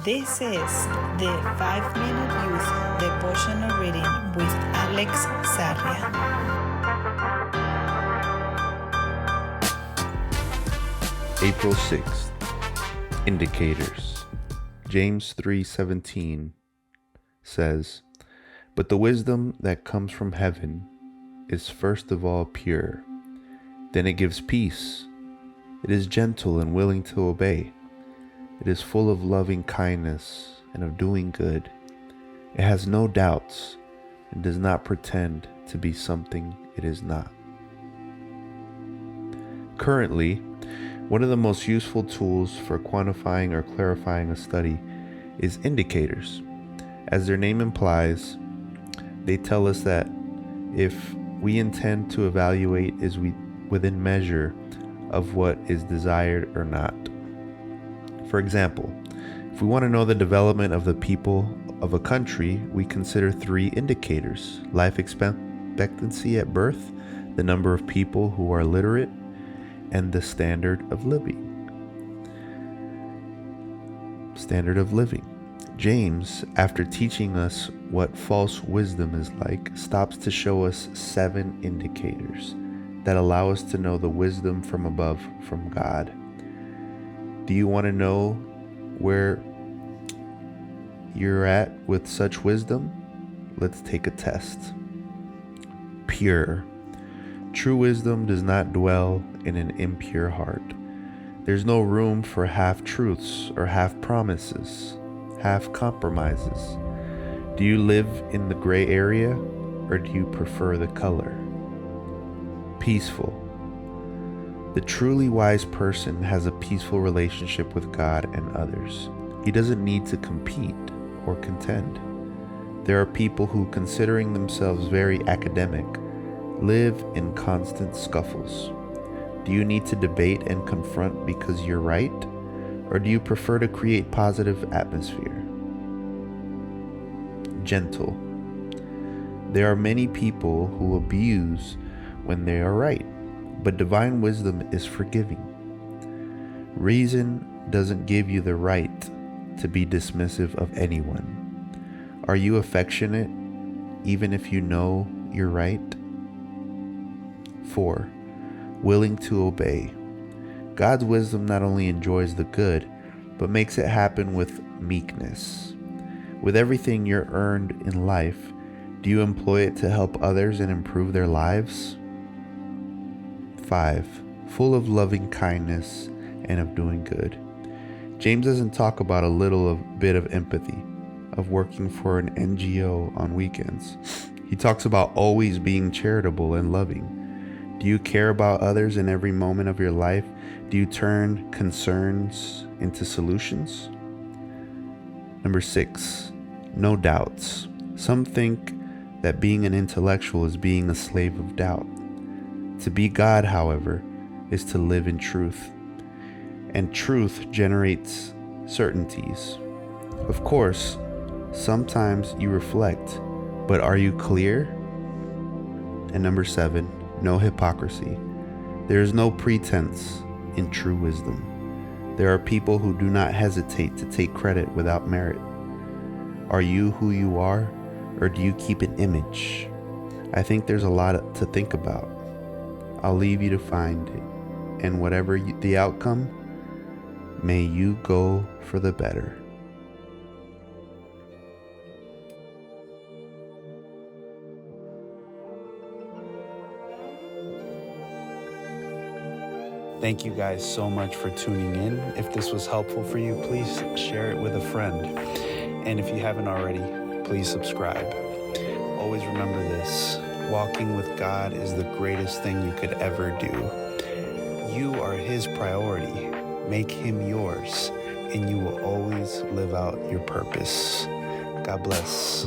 This is the 5-Minute Youth Devotional Reading with Alex Sarria. April 6th. Indicators. James 3:17 says, "But the wisdom that comes from heaven is first of all pure. Then it gives peace. It is gentle and willing to obey. It is full of loving kindness and of doing good. It has no doubts and does not pretend to be something it is not." Currently, one of the most useful tools for quantifying or clarifying a study is indicators. As their name implies, they tell us that if we intend to evaluate is within measure of what is desired or not. For example, if we want to know the development of the people of a country, we consider 3 indicators: life expectancy at birth, the number of people who are literate, and the standard of living. James, after teaching us what false wisdom is like, stops to show us 7 indicators that allow us to know the wisdom from above, from God. Do you want to know where you're at with such wisdom? Let's take a test. Pure. True wisdom does not dwell in an impure heart. There's no room for half-truths or half-promises, half-compromises. Do you live in the gray area, or do you prefer the color? Peaceful. The truly wise person has a peaceful relationship with God and others. He doesn't need to compete or contend. There are people who, considering themselves very academic, live in constant scuffles. Do you need to debate and confront because you're right, or do you prefer to create positive atmosphere? Gentle. There are many people who abuse when they are right, but divine wisdom is forgiving. Reason doesn't give you the right to be dismissive of anyone. Are you affectionate even if you know you're right? 4. Willing to obey. God's wisdom not only enjoys the good, but makes it happen with meekness. With everything you're earned in life, do you employ it to help others and improve their lives? 5. Full of loving kindness and of doing good. James doesn't talk about a little bit of empathy, of working for an NGO on weekends. He talks about always being charitable and loving. Do you care about others in every moment of your life? Do you turn concerns into solutions? Number 6, no doubts. Some think that being an intellectual is being a slave of doubt. To be God, however, is to live in truth. And truth generates certainties. Of course, sometimes you reflect, but are you clear? And number 7, no hypocrisy. There is no pretense in true wisdom. There are people who do not hesitate to take credit without merit. Are you who you are, or do you keep an image? I think there's a lot to think about. I'll leave you to find it, and whatever the outcome, may you go for the better. Thank you guys so much for tuning in. If this was helpful for you, please share it with a friend. And if you haven't already, please subscribe. Always remember this: walking with God is the greatest thing you could ever do. You are His priority. Make Him yours, and you will always live out your purpose. God bless.